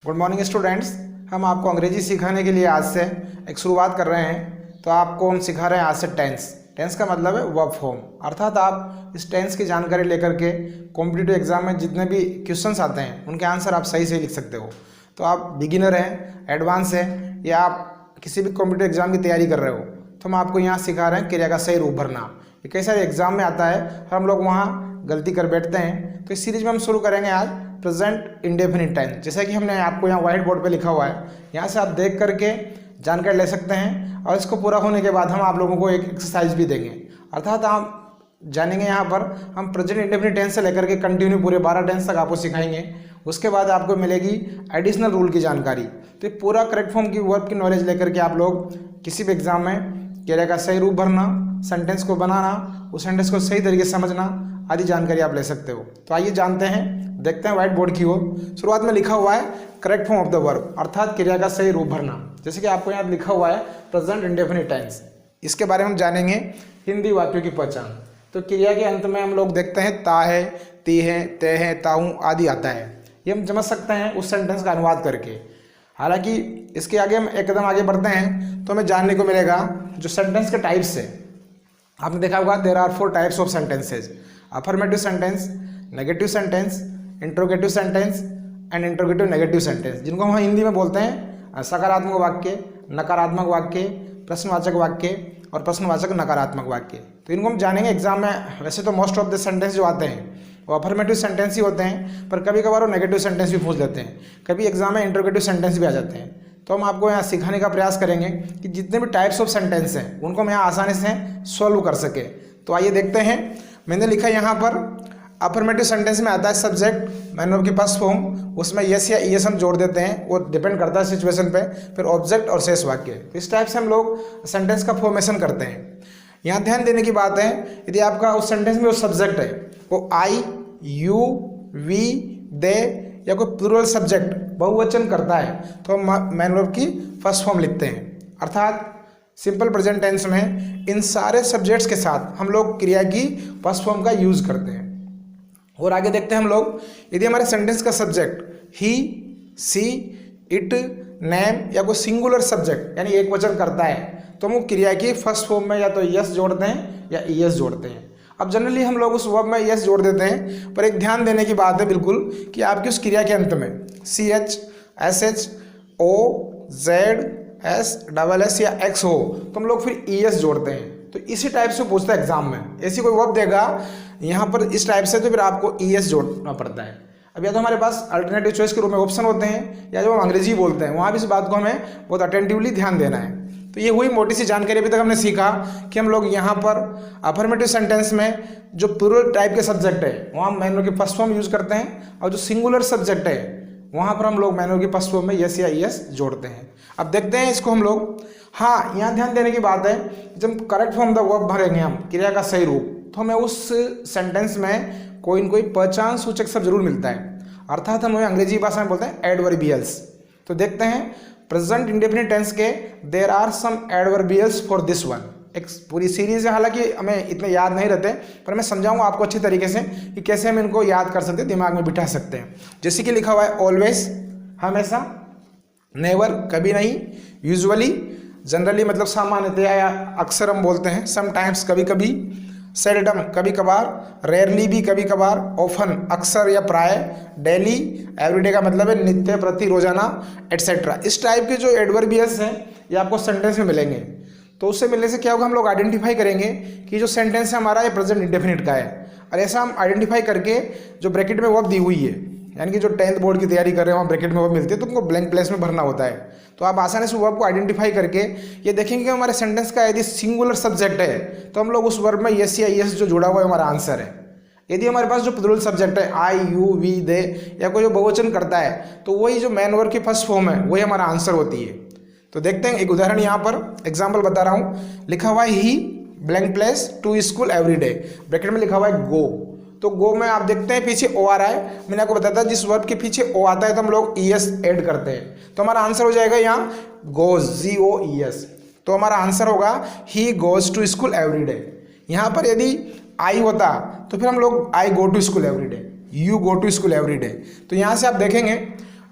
Good morning students. हम आपको अंग्रेजी सिखाने के लिए आज से एक शुरुआत कर रहे हैं। तो आपको हम सिखा रहे हैं आज से टेंस का मतलब है वर्ब फॉर्म। अर्थात आप इस टेंस की जानकारी लेकर के कॉम्पिटिटिव एग्जाम में जितने भी क्वेश्चंस आते हैं उनके आंसर आप सही से लिख सकते हो। तो आप बिगिनर हैं, एडवांस हैं, या आप किसी भी कॉम्पिटिटिव एग्जाम की तैयारी कर रहे हो, तो हम आपको यहाँ सिखा रहे हैं क्रिया का सही रूप भरना। ये कई सारे एग्जाम में आता है, हम लोग वहाँ गलती कर बैठते हैं। तो इस सीरीज में हम शुरू करेंगे आज प्रेजेंट इंडेफिनिट टेंस। जैसा कि हमने आपको यहाँ व्हाइट बोर्ड पे लिखा हुआ है, यहाँ से आप देख करके जानकारी ले सकते हैं। और इसको पूरा होने के बाद हम आप लोगों को एक एक्सरसाइज भी देंगे। अर्थात आप जानेंगे यहाँ पर हम प्रेजेंट इंडेफिनिट टेंस से लेकर के कंटिन्यू पूरे 12 टेंस तक आपको सिखाएंगे। उसके बाद आपको मिलेगी एडिशनल रूल की जानकारी। तो ये पूरा करेक्ट फॉर्म की वर्ब की नॉलेज लेकर के आप लोग किसी भी एग्जाम में क्रिया का सही रूप भरना, सेंटेंस को बनाना, उस सेंटेंस को सही तरीके से समझना आदि जानकारी आप ले सकते हो। तो आइए जानते हैं, देखते हैं व्हाइट बोर्ड की ओर। शुरुआत में लिखा हुआ है correct form of the verb, अर्थात क्रिया का सही रूप भरना। जैसे कि आपको यहाँ लिखा हुआ है प्रेजेंट इंडेफिनिट टेंस, इसके बारे में हम जानेंगे हिंदी वाक्यों की पहचान। तो क्रिया के अंत में हम लोग देखते हैं ता है, ती है, ते है, ताहूँ आदि आता है। ये हम समझ सकते हैं उस सेंटेंस का अनुवाद करके। हालांकि इसके आगे हम एकदम आगे बढ़ते हैं तो हमें जानने को मिलेगा जो सेंटेंस के टाइप्स है। आपने देखा होगा there are 4 types of sentences: affirmative sentence, negative sentence, interrogative sentence and interrogative negative sentence, जिनको हम हिंदी में बोलते हैं सकारात्मक वाक्य, नकारात्मक वाक्य, प्रश्नवाचक वाक्य और प्रश्नवाचक नकारात्मक वाक्य। तो इनको हम जानेंगे एग्जाम में। वैसे तो मोस्ट ऑफ द सेंटेंस जो आते हैं वो अफर्मेटिव सेंटेंस ही होते हैं, पर कभी कभार वो नेगेटिव सेंटेंस भी पूछ लेते हैं। कभी एग्जाम में इंट्रोगेटिव सेंटेंस भी आ जाते हैं। तो हम आपको यहाँ सिखाने का प्रयास करेंगे कि जितने भी टाइप्स ऑफ सेंटेंस हैं उनको हम यहाँ आसानी से सॉल्व कर सके। तो आइए देखते हैं। मैंने लिखा यहाँ पर अफर्मेटिव सेंटेंस में आता है सब्जेक्ट, मैंने की फर्स्ट फॉर्म, उसमें यस या ईएस हम जोड़ देते हैं, वो डिपेंड करता है सिचुएशन पे। फिर ऑब्जेक्ट और शेष वाक्य। इस टाइप से हम लोग सेंटेंस का फॉर्मेशन करते हैं। यहाँ ध्यान देने की बात है, यदि आपका उस सेंटेंस में वो सब्जेक्ट है वो आई, यू, वी, दे या कोई प्लूरल सब्जेक्ट बहुवचन करता है तो हम मैन वर्ब की फर्स्ट फॉर्म लिखते हैं। अर्थात सिंपल प्रेजेंट टेंस में इन सारे सब्जेक्ट्स के साथ हम लोग क्रिया की फर्स्ट फॉर्म का यूज करते हैं। और आगे देखते हैं हम लोग, यदि हमारे सेंटेंस का subject he, she, it, name या कोई सिंगुलर सब्जेक्ट यानी एक वचन करता है तो हम क्रिया की फर्स्ट फॉर्म में या तो यस जोड़ते हैं या ईएस जोड़ते हैं। अब जनरली हम लोग उस वर्ब में यस जोड़ देते हैं, पर एक ध्यान देने की बात है बिल्कुल कि आपकी उस क्रिया के अंत में CH, SH, O, Z, S, double S या X हो तो हम लोग फिर ES जोड़ते हैं। तो इसी टाइप से पूछता है एग्जाम में, ऐसी कोई वर्ब देगा यहाँ पर इस टाइप से तो फिर आपको ES जोड़ना पड़ता है। अब या तो हमारे पास अल्टरनेटिव चॉइस के रूप में ऑप्शन होते हैं, या जो हम अंग्रेजी बोलते हैं वहाँ भी इस बात को हमें बहुत अटेंटिवली ध्यान देना है। तो ये हुई मोटी सी जानकारी। अभी तक हमने सीखा कि हम लोग यहाँ पर अफर्मेटिव सेंटेंस में जो प्लूरल टाइप के सब्जेक्ट है वहाँ मैन की फर्स्ट फॉर्म यूज करते हैं, और जो सिंगुलर सब्जेक्ट है वहाँ पर हम लोग मैन की फर्स्ट फॉर्म में यस या ईएस जोड़ते हैं। अब देखते हैं इसको हम लोग। हाँ, यहाँ ध्यान देने की बात है, जब करेक्ट फॉर्म द वर्ब भरेंगे हम क्रिया का सही रूप, तो हमें उस सेंटेंस में कोई न कोई पहचान सूचक शब्द जरूर मिलता है। अर्थात हम अंग्रेजी भाषा में बोलते हैं एडवर्बियल्स। तो देखते हैं प्रेजेंट इंडेफिनिट टेंस के there are some adverbials for this one. एक पूरी सीरीज है, हालांकि हमें इतने याद नहीं रहते, पर मैं समझाऊंगा आपको अच्छी तरीके से कि कैसे हम इनको याद कर सकते हैं, दिमाग में बिठा सकते हैं। जैसे कि लिखा हुआ है ऑलवेज हमेशा, नेवर कभी नहीं, यूजुअली जनरली मतलब सामान्यतया या अक्सर हम बोलते हैं, समटाइम्स कभी कभी, सेल्डम कभी कभार, रेयरली भी कभी कभार, ऑफन अक्सर या प्राय, डेली एवरीडे का मतलब है नित्य, प्रति, रोजाना, एटसेट्रा। इस टाइप के जो एडवर्बियल्स हैं ये आपको सेंटेंस में मिलेंगे। तो उससे मिलने से क्या होगा, हम लोग आइडेंटिफाई करेंगे कि जो सेंटेंस है हमारा ये प्रेजेंट इंडेफिनिट का है। और ऐसा हम आइडेंटिफाई करके जो ब्रैकेट में वर्ब दी हुई है, यानी कि जो 10th बोर्ड की तैयारी कर रहे हैं वहाँ ब्रैकेट में वर्ब मिलती है तो उनको ब्लैंक प्लेस में भरना होता है। तो आप आसानी से वर्ब को आइडेंटिफाई करके ये देखेंगे कि हमारे सेंटेंस का यदि सिंगुलर सब्जेक्ट है तो हम लोग उस वर्ब में यस या ईएस जो जुड़ा हुआ है हमारा आंसर है। यदि हमारे पास जो प्लूरल सब्जेक्ट है आई, यू, वी, दे या कोई जो बहुवचन करता है तो वही जो मैन वर्ब की फर्स्ट फॉर्म है वही हमारा आंसर होती है। तो देखते हैं एक उदाहरण, यहाँ पर एग्जाम्पल बता रहा हूँ। लिखा हुआ है he blank place to school every day, bracket में लिखा हुआ है गो। तो गो में आप देखते हैं पीछे ओ आ रहा है, मैंने आपको बताया था जिस वर्ब के पीछे ओ आता है तो हम लोग ईएस ऐड करते हैं। तो हमारा आंसर हो जाएगा यहाँ गोज, GOES। तो हमारा आंसर होगा he goes to school every day. यहाँ पर यदि आई होता तो फिर हम लोग I go to school every day, you go to school every day. तो यहाँ से आप देखेंगे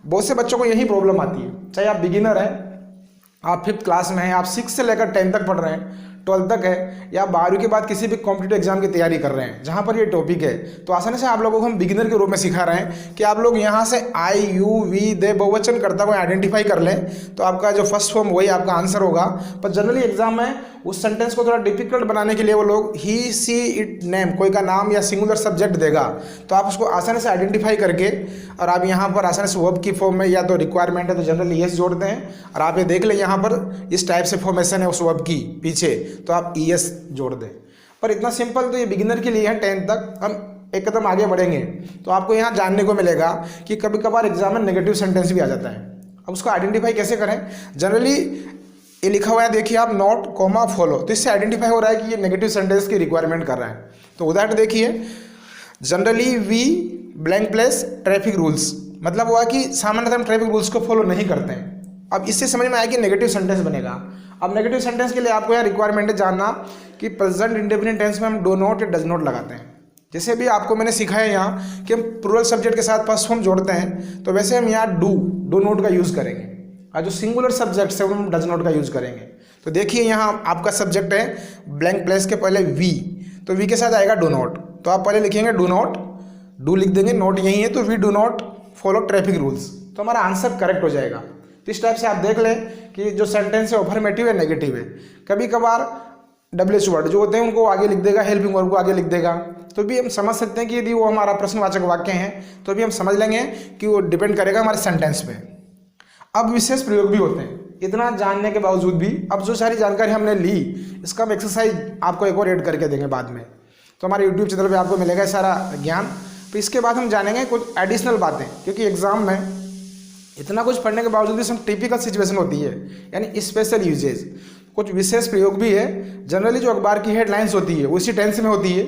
बहुत से बच्चों को यही प्रॉब्लम आती है, चाहे आप बिगिनर हैं, आप 5th क्लास में हैं, आप 6 से लेकर 10 तक पढ़ रहे हैं, 12 तक है, या 12वीं के बाद किसी भी कॉम्पिटिटिव एग्जाम की तैयारी कर रहे हैं जहां पर ये टॉपिक है, तो आसानी से आप लोगों को हम बिगिनर के रूप में सिखा रहे हैं कि आप लोग यहां से आई यू वी दे बहुवचन कर्ता को आइडेंटिफाई कर लें, तो आपका जो फर्स्ट फॉर्म वही आपका आंसर होगा। पर जनरली एग्जाम में उस सेंटेंस को थोड़ा डिफिकल्ट बनाने के लिए वो लोग ही सी इट नेम, कोई का नाम या सिंगुलर सब्जेक्ट देगा, तो आप उसको आसानी से आइडेंटिफाई करके और आप यहाँ पर आसानी से वर्ब की फॉर्म में या तो रिक्वायरमेंट है तो जनरली यस जोड़ते हैं, और आप ये देख लें यहाँ पर इस टाइप से फॉर्मेशन है उस वर्ब की पीछे, तो आप ईएस जोड़ दें। पर इतना सिंपल तो ये बिगिनर के लिए है, 10th तक। हम एक कदम आगे बढ़ेंगे तो आपको यहाँ जानने को मिलेगा कि कभी कभार एग्जाम में नेगेटिव सेंटेंस भी आ जाता है। अब उसको आइडेंटिफाई कैसे करें? जनरली ये लिखा हुआ है, देखिए आप, नॉट कॉमा फॉलो, तो इससे आइडेंटिफाई हो रहा है कि ये नेगेटिव सेंटेंस की रिक्वायरमेंट कर रहा है। तो उदाहरण देखिए, generally we blank place traffic rules, मतलब हुआ कि सामान्यतः हम ट्रैफिक रूल्स को फॉलो नहीं करते हैं। अब इससे समझ में आया कि नेगेटिव सेंटेंस बनेगा। अब नेगेटिव सेंटेंस के लिए आपको यहाँ रिक्वायरमेंट है जानना कि प्रेजेंट इंडेफिनिट टेंस में हम डू नॉट या डज नॉट लगाते हैं। जैसे भी आपको मैंने सिखाया यहाँ कि हम प्लूरल सब्जेक्ट के साथ फर्स्ट फॉर्म जोड़ते हैं, तो वैसे हम यहाँ डू नॉट का यूज़ करेंगे, और जो सिंगुलर सब्जेक्ट है हम डज नॉट का यूज़ करेंगे। तो देखिए यहाँ आपका सब्जेक्ट है ब्लैंक प्लेस के पहले वी, तो वी के साथ आएगा डू नॉट, तो आप पहले लिखेंगे डू नॉट, डू लिख देंगे, नॉट यही है, तो we do not follow traffic rules, तो हमारा आंसर करेक्ट हो जाएगा। तो इस टाइप से आप देख लें कि जो सेंटेंस है अफर्मेटिव है नेगेटिव है। कभी कभार डब्ल्यूएच वर्ड जो होते हैं उनको आगे लिख देगा, हेल्पिंग वर्ब को आगे लिख देगा, तो भी हम समझ सकते हैं कि यदि वो हमारा प्रश्नवाचक वाक्य है तो भी हम समझ लेंगे कि वो डिपेंड करेगा हमारे सेंटेंस पे। अब विशेष प्रयोग भी होते हैं, इतना जानने के बावजूद भी अब जो सारी जानकारी हमने ली इसका हम एक्सरसाइज आपको एक और ऐड करके देंगे बाद में, तो हमारे यूट्यूब चैनल पे आपको मिलेगा सारा ज्ञान। तो इसके बाद हम जानेंगे कुछ एडिशनल बातें, क्योंकि एग्जाम में इतना कुछ पढ़ने के बावजूद भी सब टिपिकल सिचुएशन होती है, यानी स्पेशल यूजेज, कुछ विशेष प्रयोग भी है। जनरली जो अखबार की हेडलाइंस होती है उसी टेंस में होती है,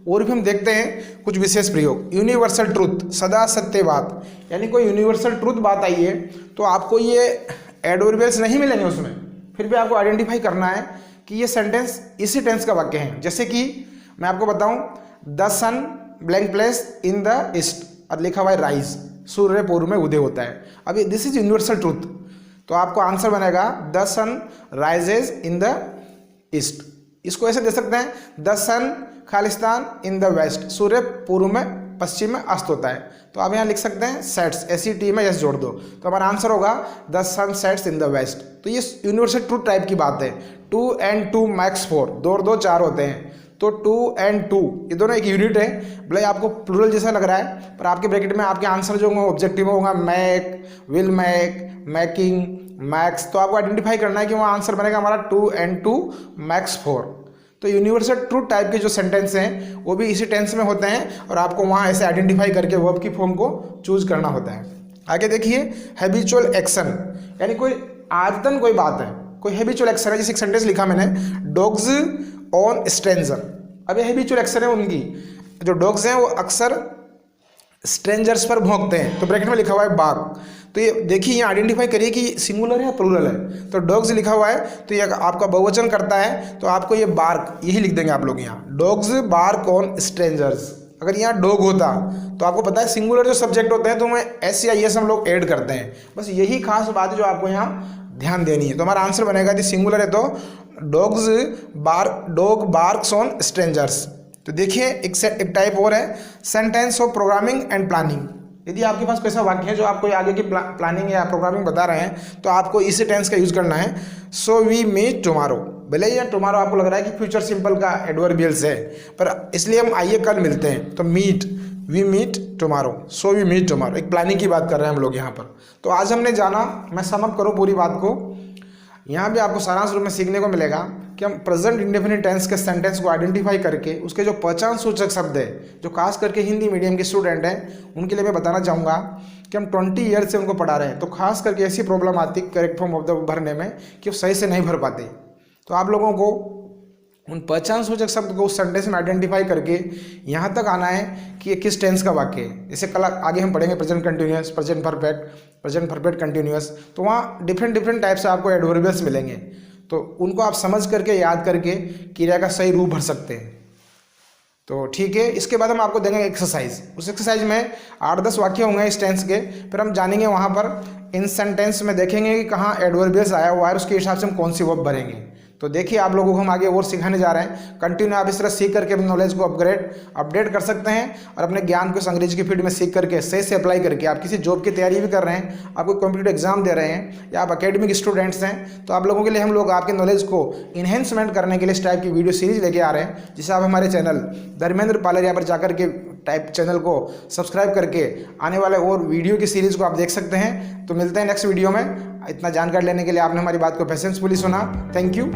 और भी हम देखते हैं कुछ विशेष प्रयोग। यूनिवर्सल ट्रूथ, सदा सत्य बात, यानी कोई यूनिवर्सल ट्रूथ बात आई है तो आपको ये एडवर्बियल्स नहीं मिलेंगे उसमें, फिर भी आपको आइडेंटिफाई करना है कि ये सेंटेंस इसी टेंस का वाक्य है। जैसे कि मैं आपको बताऊं, the sun blank place in the east, और लिखा हुआ है राइज, सूर्य पूर्व में उदय होता है। अभी दिस इज यूनिवर्सल ट्रूथ, तो आपको आंसर बनेगा the sun rises in the east. इसको ऐसे दे सकते हैं, द सन खालिस्तान इन द वेस्ट, सूर्य पूर्व में पश्चिम में अस्त होता है, तो आप यहाँ लिख सकते हैं सेट्स, SET में यस जोड़ दो, तो हमारा आंसर होगा the sun sets in the west. तो ये यूनिवर्सल ट्रूथ टाइप की बात है। 2 and 2 मैक्स 4, 2 और 2 4 होते हैं, तो 2 and 2 ये दोनों एक यूनिट है। भले आपको प्लूरल जैसा लग रहा है, पर आपके ब्रैकेट में आपके आंसर जो होंगे ऑब्जेक्टिव होगा make, will make, making, makes, तो आपको आइडेंटिफाई करना है कि वहाँ आंसर बनेगा हमारा 2 and 2 मैक्स 4। तो यूनिवर्सल ट्रूथ टाइप के जो सेंटेंस हैं वो भी इसी टेंस में होते हैं, और आपको वहाँ ऐसे आइडेंटिफाई करके वर्ब की फॉर्म को चूज करना होता है। आगे देखिए, हैबिचुअल एक्शन, यानी कोई आदतन कोई बात है, कोई हैबिचुअल एक्शन है। जैसे एक सेंटेंस लिखा मैंने, डॉग्स ऑन स्ट्रेंजर, अब ये हैबिचुअल एक्शन है उनकी, जो डॉग्स हैं वो अक्सर स्ट्रेंजर्स पर भौंकते हैं, तो ब्रैकेट में लिखा हुआ है बार्क। तो ये देखिए, यहाँ आइडेंटिफाई करिए कि सिंगुलर है या प्लूरल है। तो डॉग्स लिखा हुआ है तो ये आपका बहुवचन करता है, तो आपको ये बार्क यही लिख देंगे आप लोग यहाँ, डॉग्स बार्क ऑन स्ट्रेंजर्स। अगर यहाँ डॉग होता तो आपको पता है सिंगुलर जो सब्जेक्ट होते हैं तो में एस या एस हम लोग ऐड करते हैं, बस यही खास बात है जो आपको यहाँ ध्यान देनी है। तो हमारा आंसर बनेगा यदि सिंगुलर है तो डॉग बार्क्स ऑन स्ट्रेंजर्स। तो देखिए एक टाइप और है, sentence of programming and planning. यदि आपके पास कोई ऐसा वाक्य है जो आपको आगे की प्लानिंग या प्रोग्रामिंग बता रहे हैं तो आपको इसी टेंस का यूज करना है। सो वी मीट टुमारो, भले ही टुमारो आपको लग रहा है कि फ्यूचर सिंपल का एडवर्बियल्स है, पर इसलिए हम आइए कल मिलते हैं, तो meet, we meet tomorrow, so we meet tomorrow, एक प्लानिंग की बात कर रहे हैं हम लोग यहाँ पर। तो आज हमने जाना, मैं सम अप करूँ पूरी बात को, यहाँ भी आपको सारांश रूप में सीखने को मिलेगा कि हम प्रेजेंट इंडेफिनिट टेंस के सेंटेंस को आइडेंटिफाई करके उसके जो पहचान सूचक शब्द है, जो खास करके हिंदी मीडियम के स्टूडेंट हैं उनके लिए मैं बताना चाहूँगा कि हम 20 ईयर से उनको पढ़ा रहे हैं, तो खास करके ऐसी प्रॉब्लम आती करेक्ट फॉर्म ऑफ द भरने में कि वो सही से नहीं भर पाते। तो आप लोगों को उन पहचान सूचक शब्द को उस सेंटेंस में आइडेंटिफाई करके यहाँ तक आना है कि ये किस टेंस का वाक्य है। जैसे कल आगे हम पढ़ेंगे present continuous, present perfect continuous, तो वहाँ डिफरेंट टाइप से आपको एडवर्बियल्स मिलेंगे, तो उनको आप समझ करके याद करके क्रिया का सही रूप भर सकते हैं। तो ठीक है, इसके बाद हम आपको देंगे एक्सरसाइज। उस एक्सरसाइज में 8-10 वाक्य होंगे इस टेंस के, फिर हम जानेंगे वहाँ पर इन सेंटेंस में देखेंगे कि कहाँ एडवर्बियस आया हुआ है, उसके हिसाब से हम कौन सी वर्ब भरेंगे। तो देखिए आप लोगों को हम आगे और सिखाने जा रहे हैं। कंटिन्यू आप इस तरह सीख करके अपनी नॉलेज को अपडेट कर सकते हैं और अपने ज्ञान को इस अंग्रेजी की फील्ड में सीख करके सही से अप्लाई करके आप किसी जॉब की तैयारी भी कर रहे हैं, आप कोई कॉम्पिटिटिव एग्जाम दे रहे हैं या आप एकेडमिक स्टूडेंट्स हैं, तो आप लोगों के लिए हम लोग आपके नॉलेज को इन्हेंसमेंट करने के लिए इस टाइप की वीडियो सीरीज लेके आ रहे हैं, जिसे आप हमारे चैनल धर्मेंद्र पालर यहाँ पर जाकर के टाइप चैनल को सब्सक्राइब करके आने वाले और वीडियो की सीरीज को आप देख सकते हैं। तो मिलते हैं नेक्स्ट वीडियो में। इतना जानकारी लेने के लिए आपने हमारी बात को पेशेंसफुली सुना। Thank you.